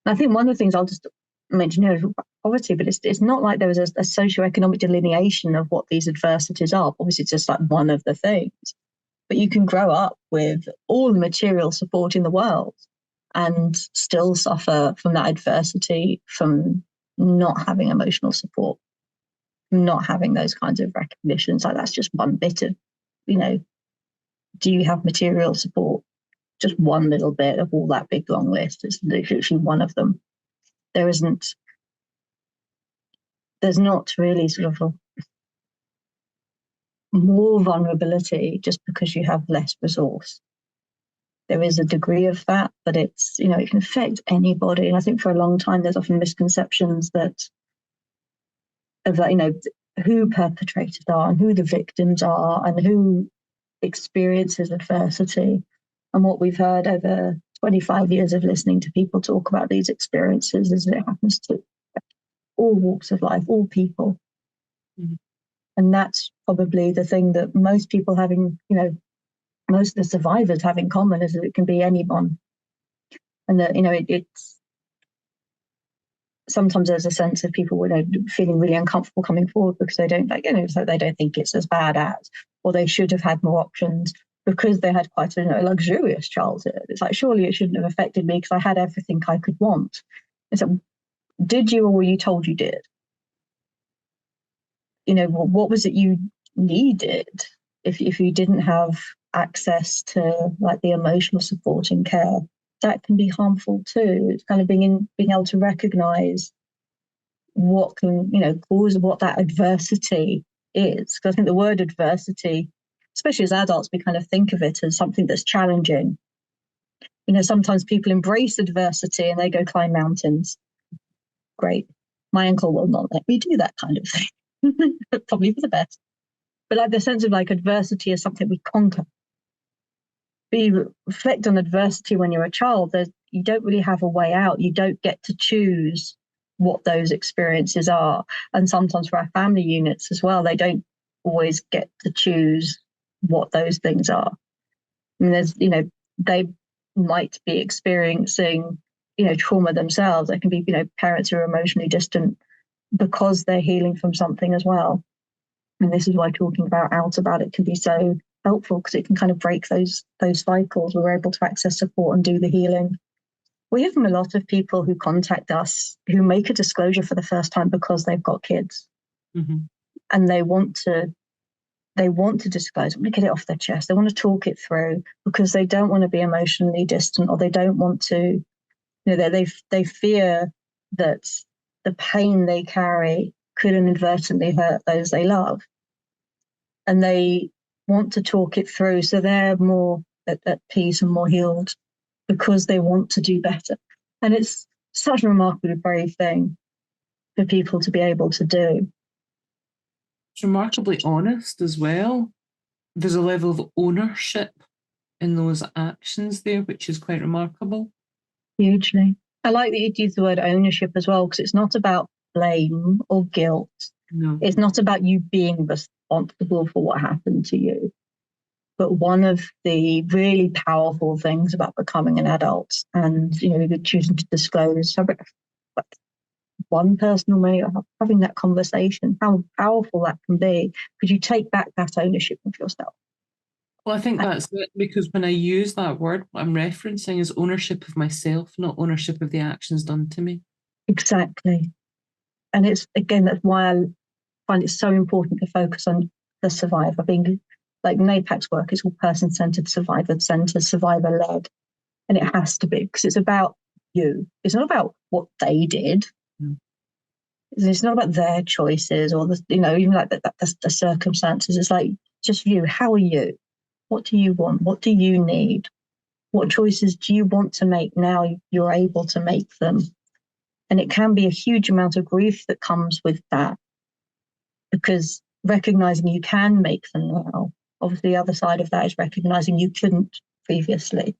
I think one of the things I'll just mention here is poverty, but it's not like there was a socioeconomic delineation of what these adversities are. Obviously, it's just like one of the things. But you can grow up with all the material support in the world and still suffer from that adversity, from not having emotional support, not having those kinds of recognitions. Like that's just one bit of, do you have material support? Just one little bit of all that big long list. It's literally one of them. There's not really sort of more vulnerability just because you have less resource. there is a degree of that, but it's, it can affect anybody. And I think for a long time, there's often misconceptions of who perpetrators are and who the victims are and who experiences adversity. And what we've heard over 25 years of listening to people talk about these experiences is that it happens to all walks of life, all people. Mm-hmm. And that's probably the thing that most people most of the survivors have in common, is that it can be anyone. And that, it's sometimes there's a sense of people feeling really uncomfortable coming forward because they don't so they don't think it's as bad as, or they should have had more options because they had quite a luxurious childhood. It's like, surely it shouldn't have affected me because I had everything I could want. And so, did you, or were you told you did? What was it you needed if you didn't have access to the emotional support and care? That can be harmful too. It's kind of being able to recognize what can cause what that adversity is. Because I think the word adversity, especially as adults, we kind of think of it as something that's challenging. Sometimes people embrace adversity and they go climb mountains. Great. My uncle will not let me do that kind of thing. Probably for the best. But the sense of adversity is something we conquer. But you reflect on adversity when you're a child, you don't really have a way out. You don't get to choose what those experiences are. And sometimes for our family units as well, they don't always get to choose what those things are. I mean, they might be experiencing, trauma themselves. They can be, parents who are emotionally distant because they're healing from something as well. And this is why talking out about it can be so helpful, because it can kind of break those cycles. We're able to access support and do the healing. We hear from a lot of people who contact us who make a disclosure for the first time because they've got kids. Mm-hmm. And they want to disclose, want to get it off their chest. They want to talk it through because they don't want to be emotionally distant, or they don't want to, they fear that the pain they carry could inadvertently hurt those they love. And they want to talk it through so they're more at peace and more healed because they want to do better. And it's such a remarkably brave thing for people to be able to do. It's remarkably honest as well. There's a level of ownership in those actions there, which is quite remarkable. Hugely. I like that you use the word ownership as well, because it's not about blame or guilt. No. It's not about you being responsible for what happened to you. But one of the really powerful things about becoming an adult and, choosing to disclose, one person or maybe having that conversation, how powerful that can be, because you take back that ownership of yourself. Well, I think that's it, because when I use that word, what I'm referencing is ownership of myself, not ownership of the actions done to me. Exactly. And it's, again, that's why I find it so important to focus on the survivor, being like NAPAC's work is all person-centered, survivor-centered, survivor-led. And it has to be, because it's about you. It's not about what they did. Mm. It's not about their choices or even like the circumstances. It's like just you. How are you? What do you want? What do you need? What choices do you want to make now you're able to make them? And it can be a huge amount of grief that comes with that, because recognizing you can make them now. Obviously, the other side of that is recognizing you couldn't previously.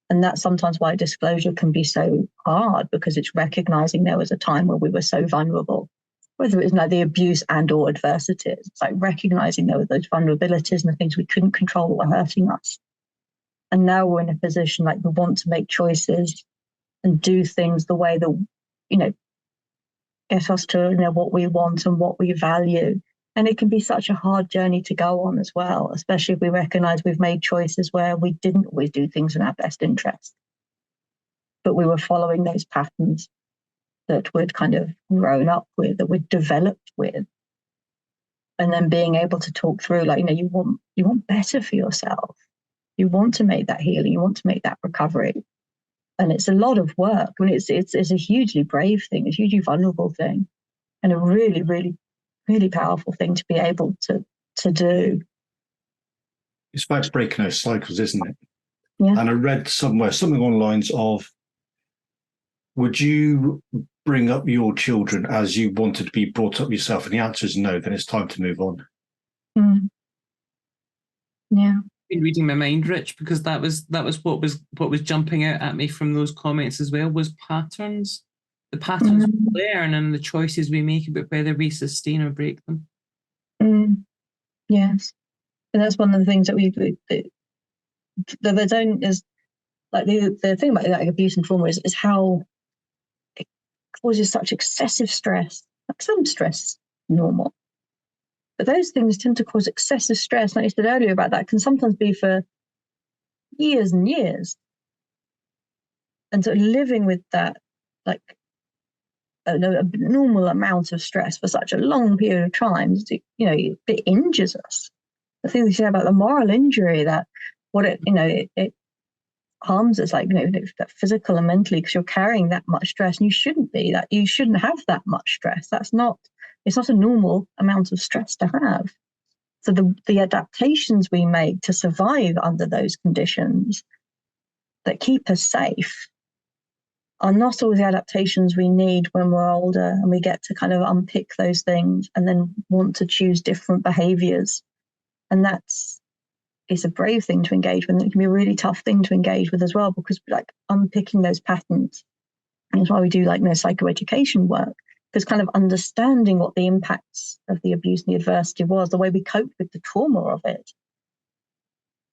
And that's sometimes why disclosure can be so hard, because it's recognizing there was a time where we were so vulnerable, whether it was the abuse and or adversities. It's like recognizing there were those vulnerabilities and the things we couldn't control that were hurting us. And now we're in a position we want to make choices and do things the way that, get us to what we want and what we value. And it can be such a hard journey to go on as well, especially if we recognize we've made choices where we didn't always do things in our best interest, but we were following those patterns that we'd kind of grown up with, that we'd developed with. And then being able to talk through, you want better for yourself. You want to make that healing. You want to make that recovery. And it's a lot of work. I mean, it's a hugely brave thing, a hugely vulnerable thing, and a really, really, really powerful thing to be able to do. It's about breaking those cycles, isn't it? Yeah. And I read somewhere something on the lines of, would you bring up your children as you wanted to be brought up yourself? And the answer is no, then it's time to move on. Mm. Yeah. Been reading my mind, Rich, because that was what was jumping out at me from those comments as well, was patterns. The patterns we learn and the choices we make about whether we sustain or break them. Yes. And that's one of the things that there's own is like the thing about like abuse and trauma is how it causes such excessive stress. Like some stress is normal, but those things tend to cause excessive stress. Like you said earlier about that, can sometimes be for years and years. And so living with that, like a normal amount of stress for such a long period of time, it injures us. The thing they say about the moral injury, that what it harms us, like that physical and mentally, because you're carrying that much stress, and you shouldn't have that much stress. It's not a normal amount of stress to have. So the adaptations we make to survive under those conditions that keep us safe are not always the adaptations we need when we're older, and we get to kind of unpick those things and then want to choose different behaviors. And it's a brave thing to engage with, and it can be a really tough thing to engage with as well, because like unpicking those patterns. And that's why we do like psychoeducation work, because kind of understanding what the impacts of the abuse and the adversity was, the way we cope with the trauma of it,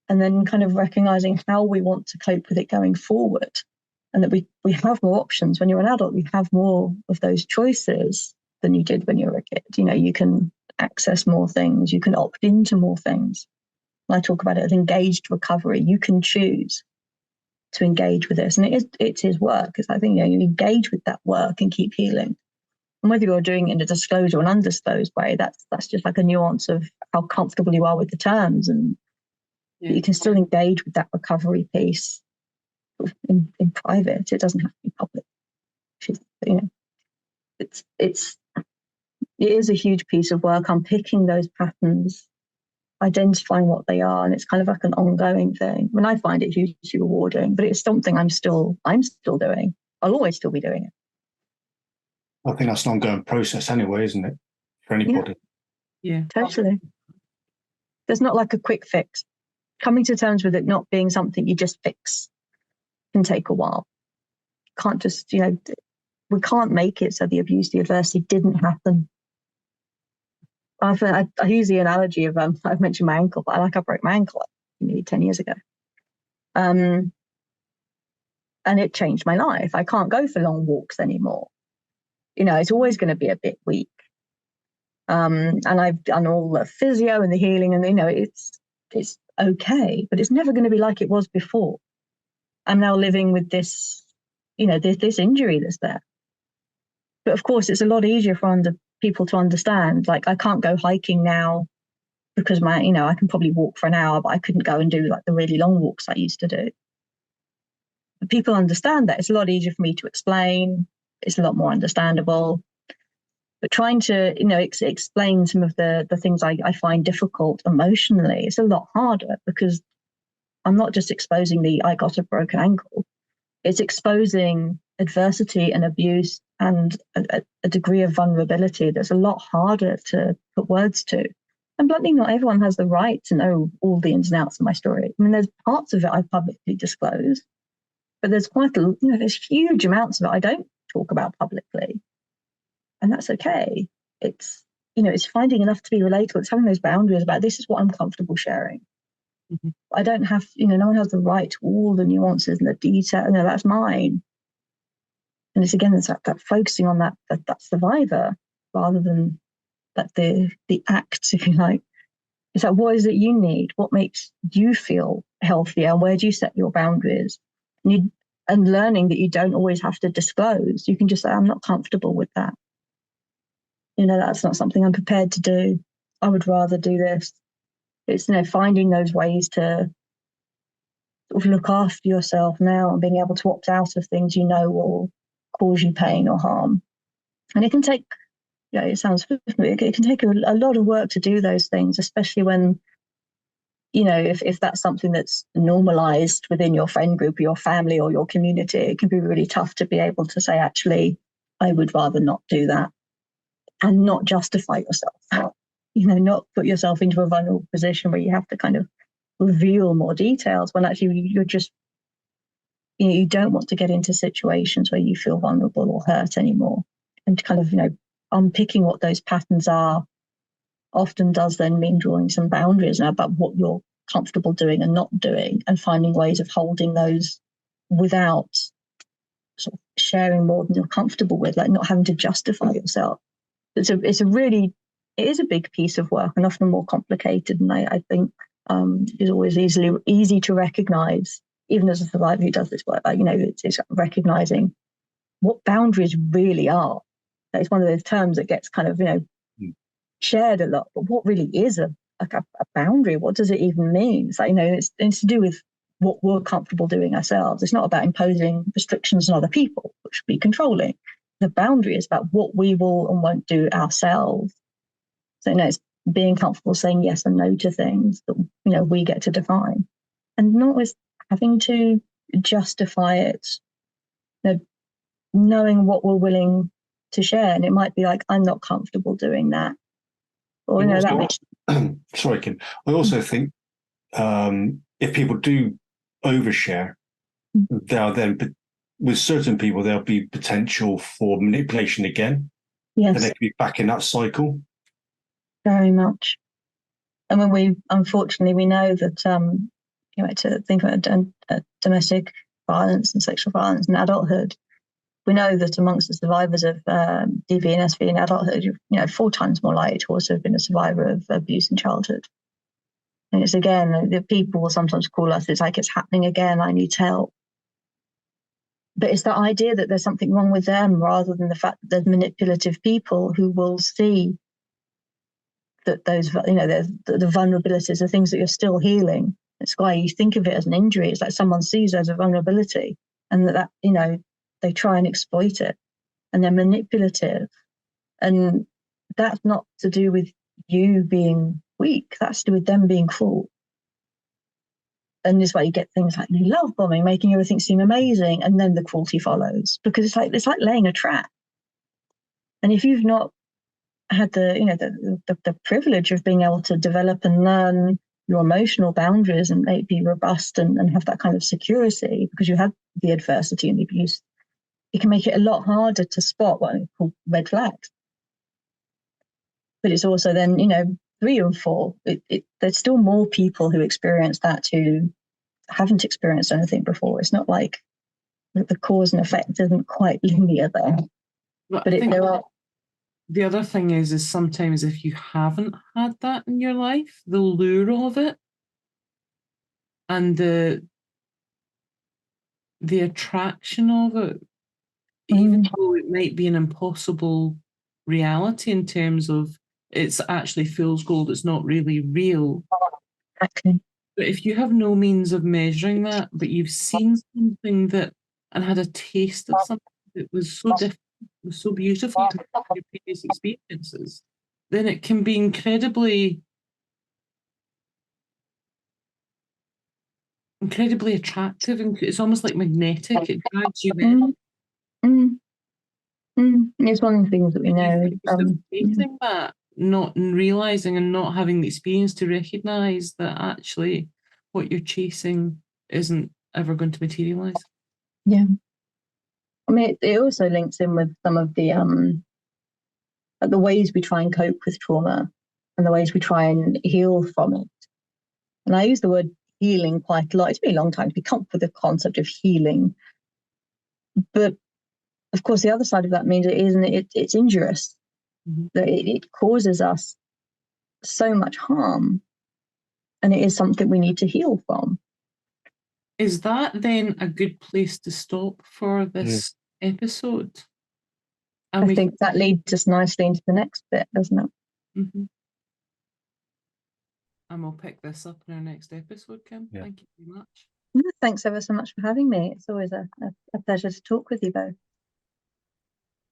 and then kind of recognizing how we want to cope with it going forward. And that we have more options. When you're an adult, you have more of those choices than you did when you were a kid. You can access more things, you can opt into more things. I talk about it as engaged recovery. You can choose to engage with this, and it's his work. It's like, you engage with that work and keep healing. And whether you're doing it in a disclosed or an undisclosed way, that's just like a nuance of how comfortable you are with the terms, and you can still engage with that recovery piece in private. It doesn't have to be public. It is a huge piece of work unpicking those patterns, identifying what they are, and it's kind of like an ongoing thing. I mean, I find it hugely rewarding, but it's something I'm still doing. I'll always still be doing it. I think that's an ongoing process anyway, isn't it, for anybody? Yeah, totally. There's not like a quick fix. Coming to terms with it not being something you just fix can take a while. You can't just, we can't make it so the abuse, the adversity didn't happen. I use the analogy of I've mentioned my ankle, but I broke my ankle nearly 10 years ago, and it changed my life. I can't go for long walks anymore. It's always going to be a bit weak, and I've done all the physio and the healing, and it's okay, but it's never going to be like it was before. I'm now living with this, this injury that's there. But of course, it's a lot easier for people to understand. Like, I can't go hiking now because I can probably walk for an hour, but I couldn't go and do like the really long walks I used to do. But people understand that. It's a lot easier for me to explain. It's a lot more understandable. But trying to, explain some of the things I find difficult emotionally, it's a lot harder, because I'm not just exposing I got a broken ankle. It's exposing adversity and abuse and a degree of vulnerability that's a lot harder to put words to. And bluntly, not everyone has the right to know all the ins and outs of my story. I mean, there's parts of it I've publicly disclosed, but there's there's huge amounts of it I don't talk about publicly. And that's okay. It's, it's finding enough to be relatable. It's having those boundaries about, this is what I'm comfortable sharing. Mm-hmm. I don't have, no one has the right to all the nuances and the detail. No, that's mine. And it's again, it's that focusing on that survivor rather than that the act, if you like. It's like, what is it you need? What makes you feel healthier? And where do you set your boundaries? And learning that you don't always have to disclose. You can just say, I'm not comfortable with that. That's not something I'm prepared to do. I would rather do this. It's, finding those ways to sort of look after yourself now and being able to opt out of things will cause you pain or harm. And it can take, it sounds familiar, it can take a lot of work to do those things, especially when if that's something that's normalized within your friend group or your family or your community, it can be really tough to be able to say, actually, I would rather not do that, and not justify yourself, not put yourself into a vulnerable position where you have to kind of reveal more details when actually you're just, you don't want to get into situations where you feel vulnerable or hurt anymore. And kind of, unpicking what those patterns are often does then mean drawing some boundaries about what you're comfortable doing and not doing, and finding ways of holding those without sort of sharing more than you're comfortable with, like not having to justify yourself. It is a big piece of work, and often more complicated, and I think is always easy to recognize, even as a survivor who does this work. It's recognizing what boundaries really are. It's one of those terms that gets kind of shared a lot, but what really is a boundary? What does it even mean? It's like, it's to do with what we're comfortable doing ourselves. It's not about imposing restrictions on other people, which should be controlling. The boundary is about what we will and won't do ourselves. So it's being comfortable saying yes and no to things that we get to define, and not always having to justify it. Knowing what we're willing to share, and it might be like, I'm not comfortable doing that, or that makes. Sorry, Kim. I also think if people do overshare, they'll then, with certain people, there'll be potential for manipulation again. Yes, and they could be back in that cycle. Very much. And when we know that to think about domestic violence and sexual violence in adulthood, we know that amongst the survivors of DV and SV in adulthood, 4 times more likely to also have been a survivor of abuse in childhood. And it's, again, the people will sometimes call us, it's like, it's happening again, I need help. But it's that idea that there's something wrong with them, rather than the fact that there's manipulative people who will see that those, the vulnerabilities are things that you're still healing. It's why you think of it as an injury. It's like someone sees it as a vulnerability, and that they try and exploit it, and they're manipulative. And that's not to do with you being weak. That's to do with them being full. And this is why you get things like love bombing, making everything seem amazing, and then the cruelty follows, because it's like laying a trap. And if you've not had the privilege of being able to develop and learn your emotional boundaries and be robust and have that kind of security, because you had the adversity and the abuse, it can make it a lot harder to spot what we call red flags. But it's also then, 3 or 4, there's still more people who experience that who haven't experienced anything before. It's not like the cause and effect isn't quite linear there. But there are. The other thing is sometimes if you haven't had that in your life, the lure of it and the attraction of it, even though it might be an impossible reality in terms of it's actually fool's gold, it's not really real. Exactly. But if you have no means of measuring that, but you've seen something and had a taste of something that was so different, was so beautiful to your previous experiences, then it can be incredibly attractive, and it's almost like magnetic. It drags you in. It's one of the things that we know. Facing that, not realizing and not having the experience to recognize that actually what you're chasing isn't ever going to materialize. Yeah. I mean, it also links in with some of the ways we try and cope with trauma and the ways we try and heal from it. And I use the word healing quite a lot. It's been a long time to be comfortable with the concept of healing. But of course, the other side of that means it's injurious. That it causes us so much harm, and it is something we need to heal from. Is that then a good place to stop for this episode? And I think that leads us nicely into the next bit, doesn't it? And we'll pick this up in our next episode, Kim. Yeah. Thank you very much. Thanks ever so much for having me. It's always a pleasure to talk with you both.